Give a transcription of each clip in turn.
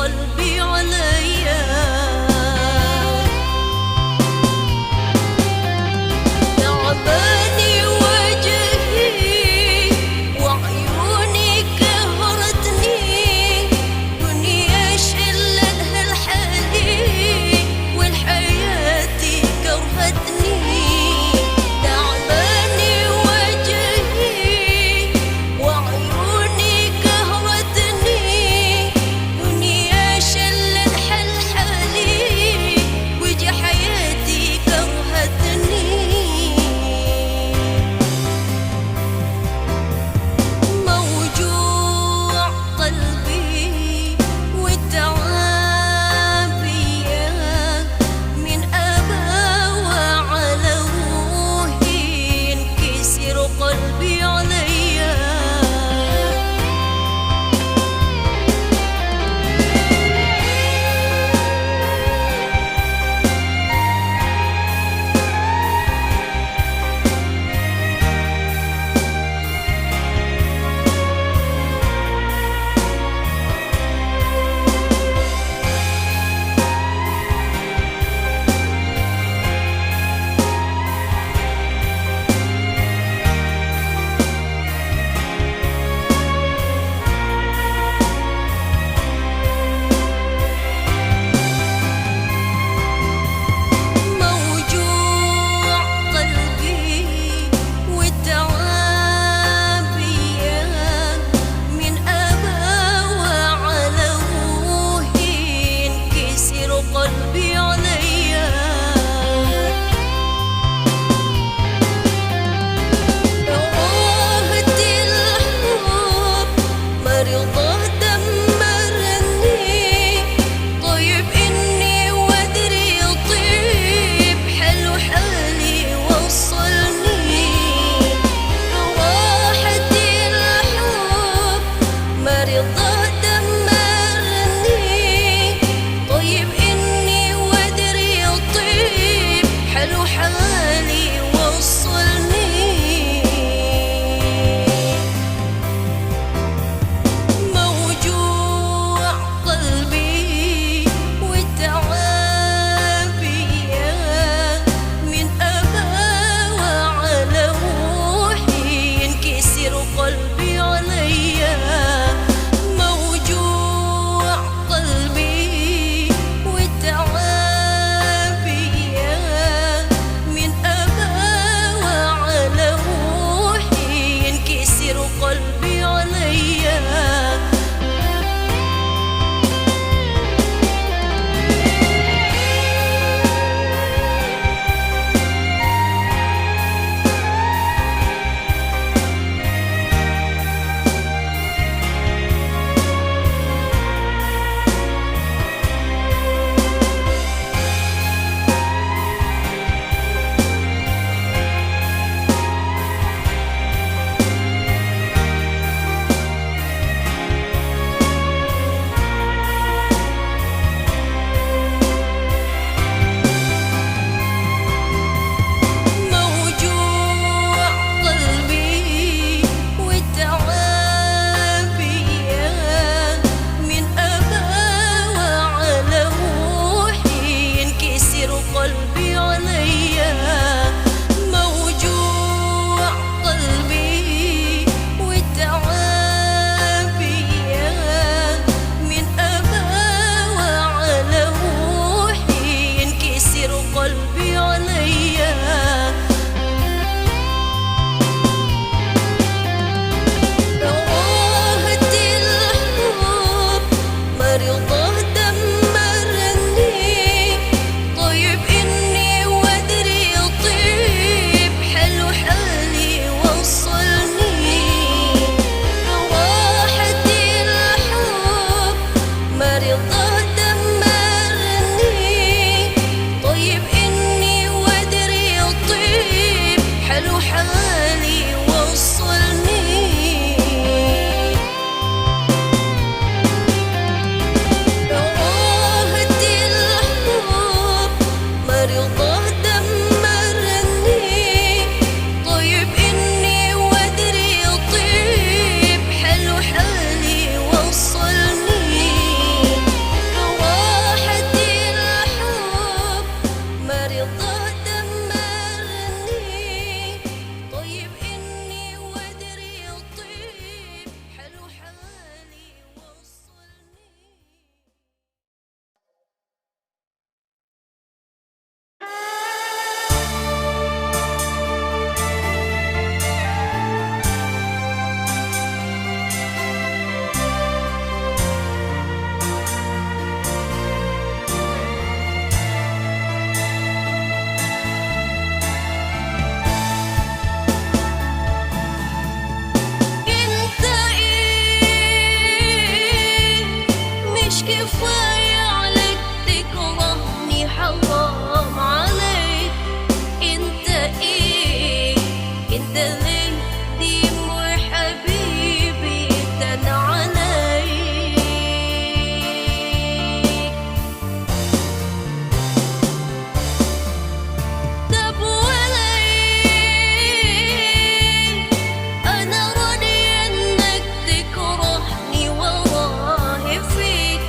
قلبي عليا. تعباني وجهي وعيوني كهرتني، دنيا شلتها الحالي والحياتي كرهتني. تعباني وجهي وعيوني كهرتني، دنيا شلتها الحالي وجه حياتي كرهتني. موجوع قلبي والتعابية من أباوى على روحي، ينكسر قلبي عليا. موجوع قلبي والتعابية من أباوى على روحي، ينكسر قلبي عليا. كرهت الحب مريضة دمرني، طيب إني وأدري طيب حلو حالي وصلني. كرهت الحب مريضة دمرني، طيب إني وأدري طيب حلو حالي وصلني. موجوع قلبي والتعابية من أباوى على روحي، ينكسر قلبي عليا. موجوع قلبي والتعابية من أباوى على روحي، ينكسر قلبي عليا. مش كفاية عليك تكرهني، حرام عليك. انت ايه انت ليه دموع حبيبي تن عليك؟ طب وليه انا راضية انك تكرهني والله فيك،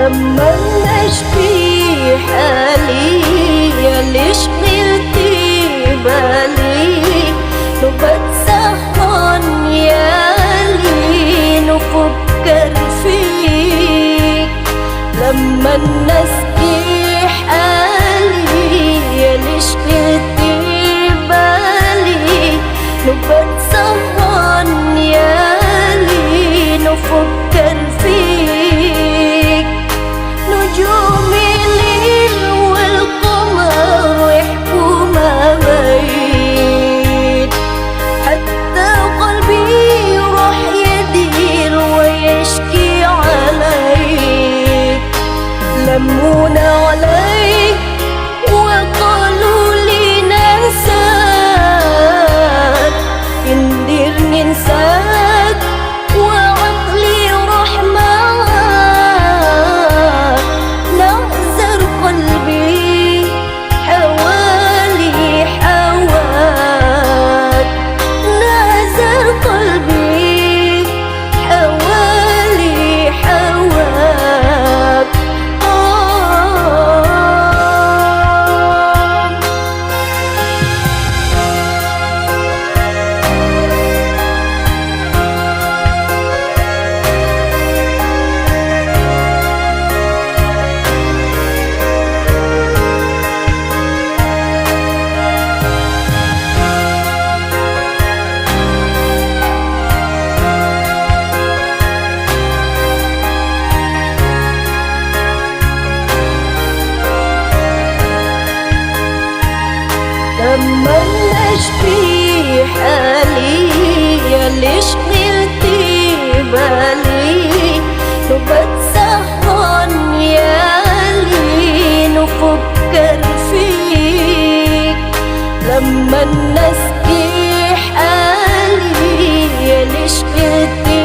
لما نشفي حالي ليش قلتي بالي نبت سهران يالي نفكر فيك لما نسقي حالي ليش قلتي بالي نبت سهران يالي نفكر فيك نجوم الليل والقمر يحكوا ما بين حتى قلبي يروح يدير ويشكي عليك لمونا عليك وقالوا لي ننساك ندير ننساك وعقلي روح معاك نعذر قلبي حوالي حواك نعذر قلبي حوالي حواك لما نشفي حالي ليش قلتي بالي نبت سهران يالي نفكر فيك لما نسقي حالي ليش قلتي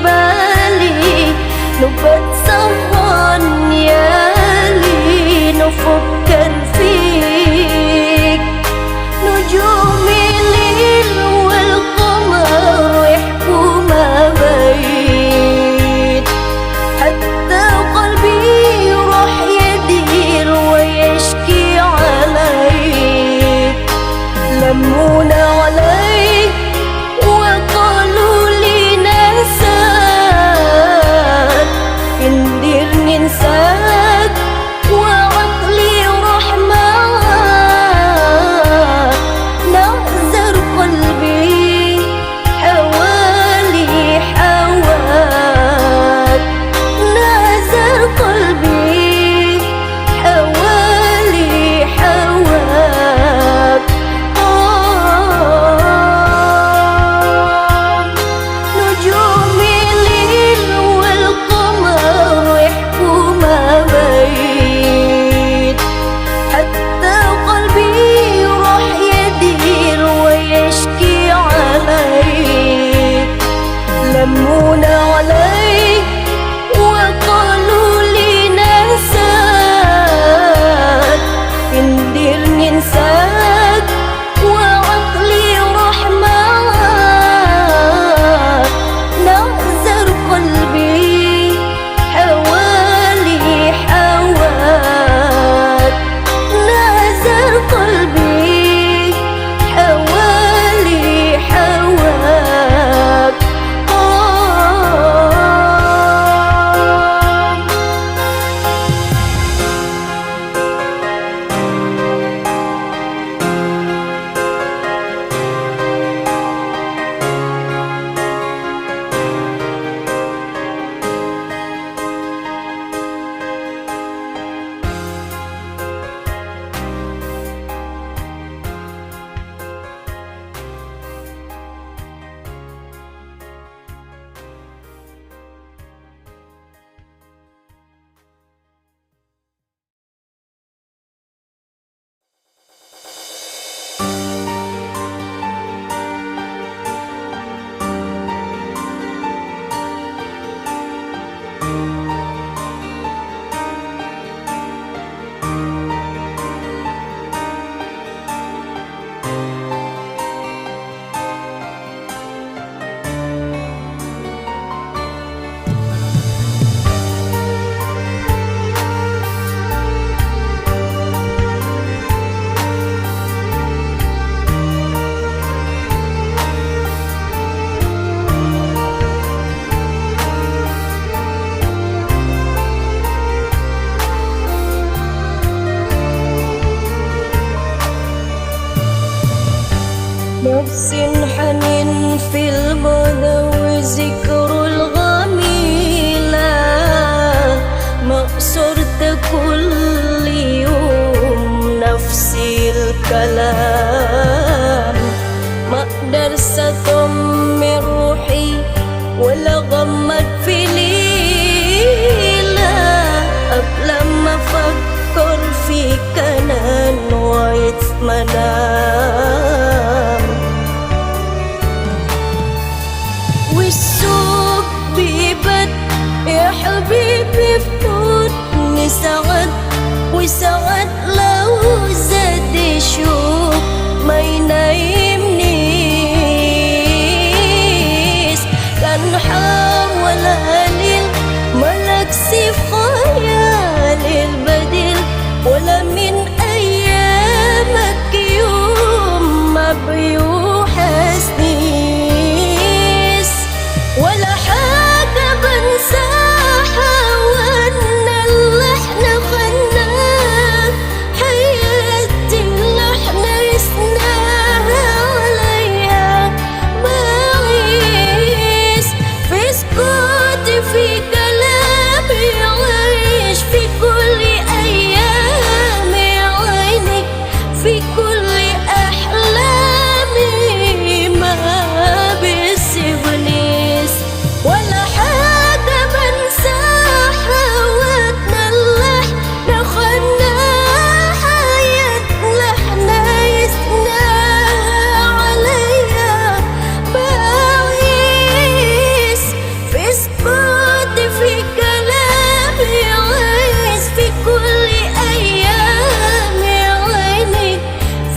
بالي نبت سهران يالي نفكر فيك نجوم الليل والقمر يحكوا ما بين حتى قلبي يروح يدير ويشكي عليك لمونا عليك وقالوا لي ننساك ندير ننساك وعقلي روح معاك نعذر قلبي حوالي حواك نعذر قلبي حوالي حواك نجوم الليل والقمر يحكوا ما بين حتى قلبي يروح يدير ويشكي عليك لمونا عليك وقالوا لي ننساك ندير ننساك وعقلي روح معاك نعذر قلبي حوالي حواك نعذر قلبي حوالي حواك نجوم الليل والقمر يحكوا ما بين حتى قلبي يروح يدير ويشكي عليك لمونا عليك وقالوا لي ننساك ندير ننساك وعقلي روح معاك نعذر قلبي حوالي حواك نجوم الليل والقمر يحكوا ما بين حتى قلبي يروح يدير ويشكي عليك لمونا عليك وقالوا لي ننساك ندير ننساك وعقلي روح معاك نعذر قلبي حوالي حواك نعذر قلبي حوالي حواك نفس حنين في الماضي وذكر الغميلة، مقصورة كل يوم نفس الكلام، ما اقدر اطمن روحي ولا غمض في ليلة قبل ما افكر فيك انا نوعت منام. والسوق بيبت يا حبيبي فوتني ساعات، وساعات لو زاد شوق ما ينايمنيش. كان حاول قليل ملكش في خيالي البديل، ولا من أيامك يوم ما بيوحشنيش، ولا حاجة بنساها وانا اللي احنا خدناه، حياتي اللي احنا عشناها عليا بعيش في سكوتي في كلامي، عايش في كل أيامي عينك في كل أحلامي ما بيسيبنيش، ولا حاجة بنساها وقتنا اللي احنا خدناه، حياتنا احنا عشناها عليا بعيش في سكوتي في كلامي، عايش في كل أيامي عينك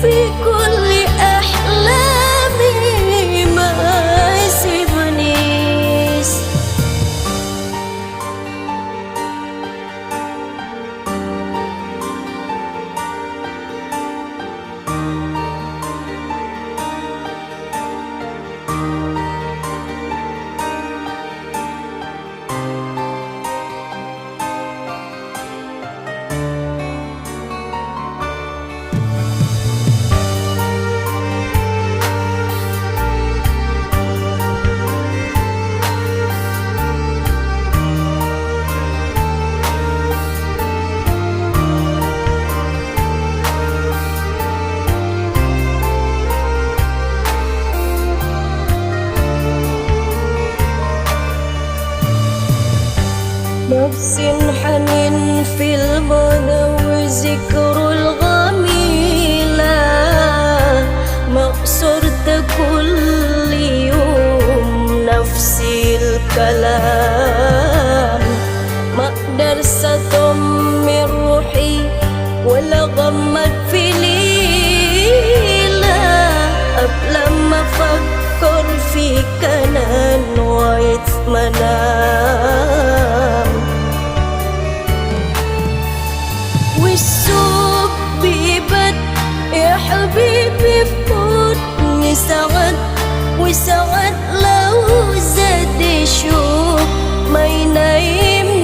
في كل أحلامي ما يسيبنيش. نفس حنين في الماضي وذكر الغميلة، مقصورة كل يوم نفس الكلام، ما اقدر اطمن روحي ولا غمض في ليلة قبل ما افكر فيك انا نوعت منام. والسوق بيبت يا حبيبي فوتني ساعات، وساعات لو زاد شوق ما ينايمنيش.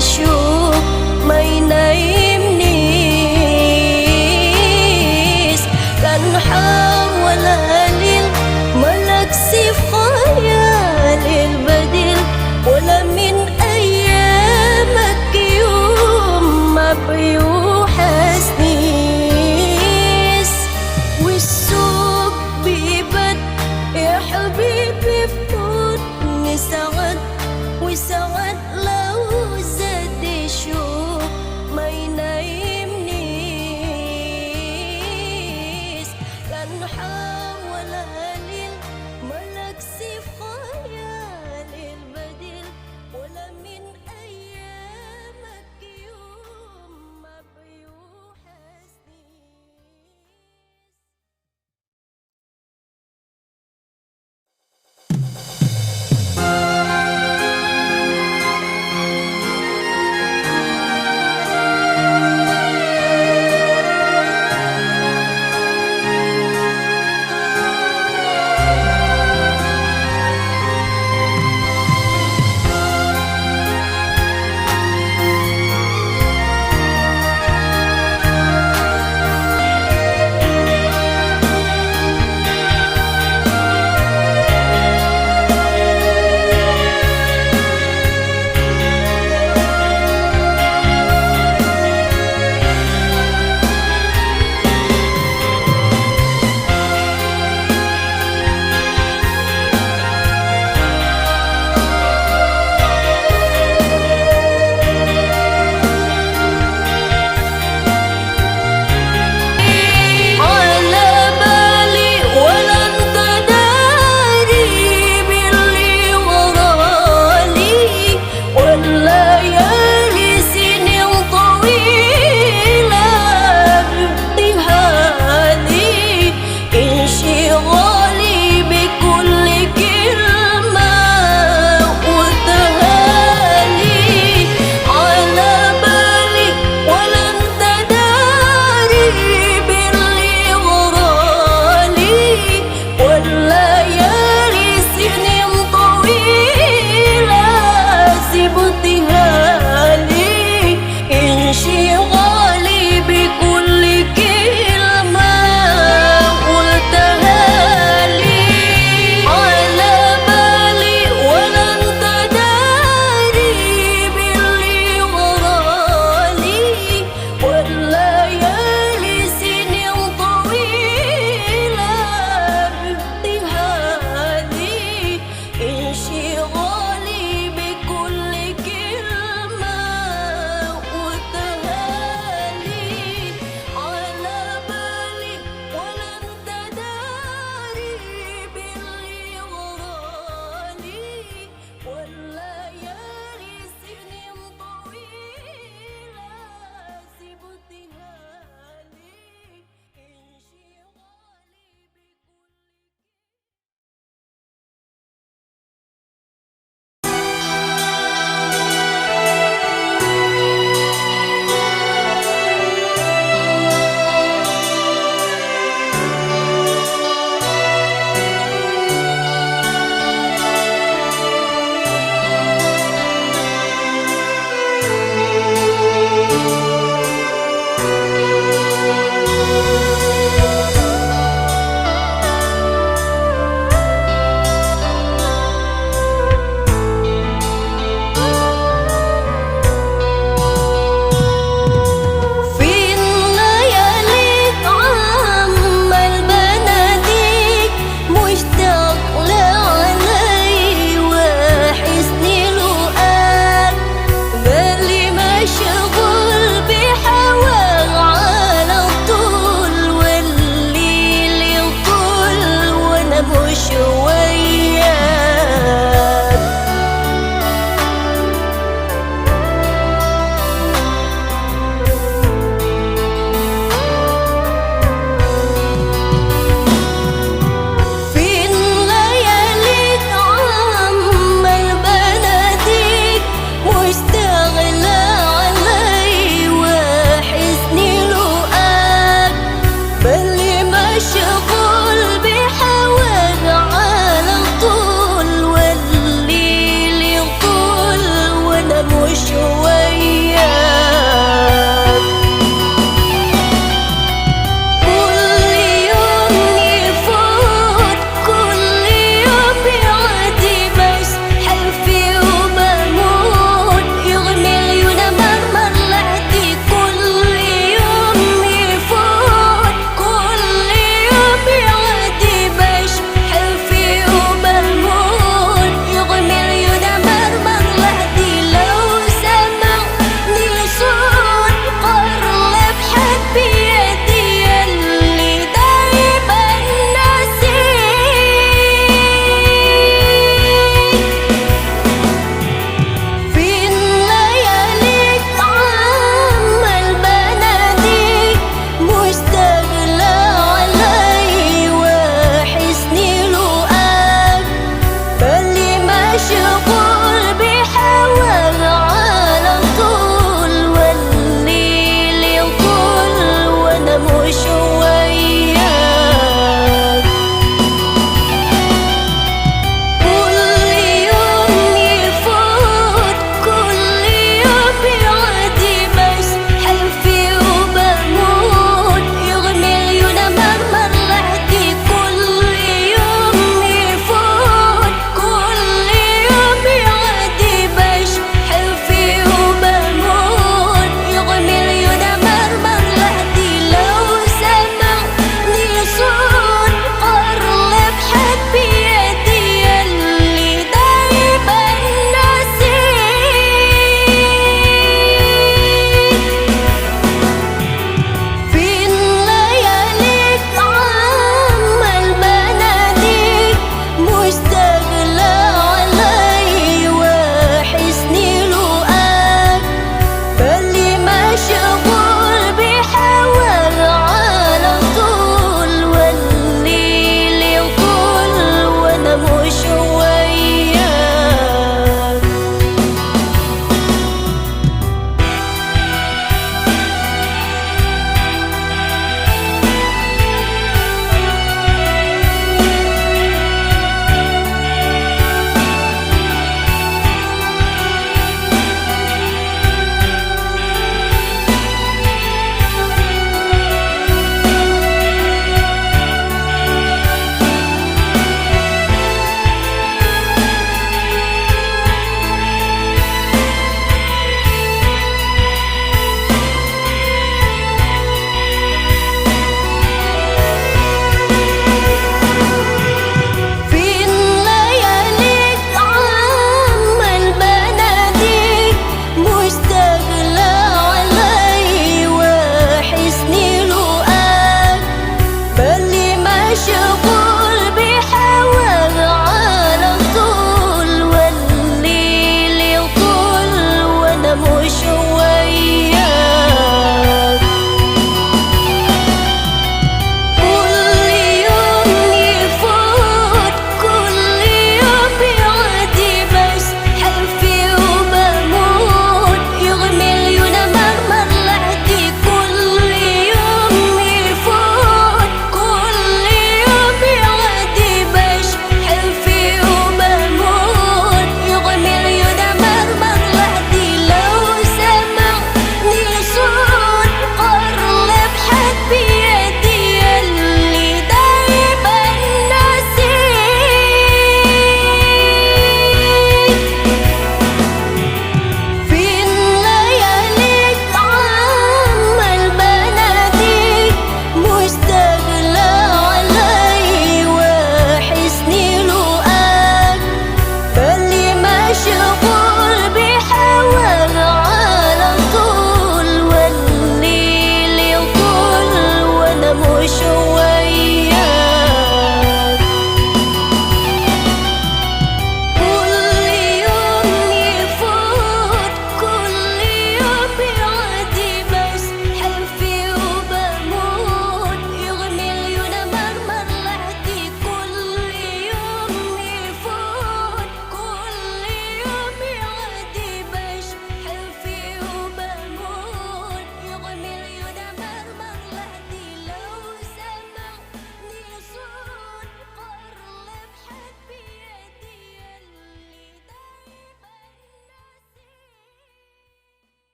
نشوف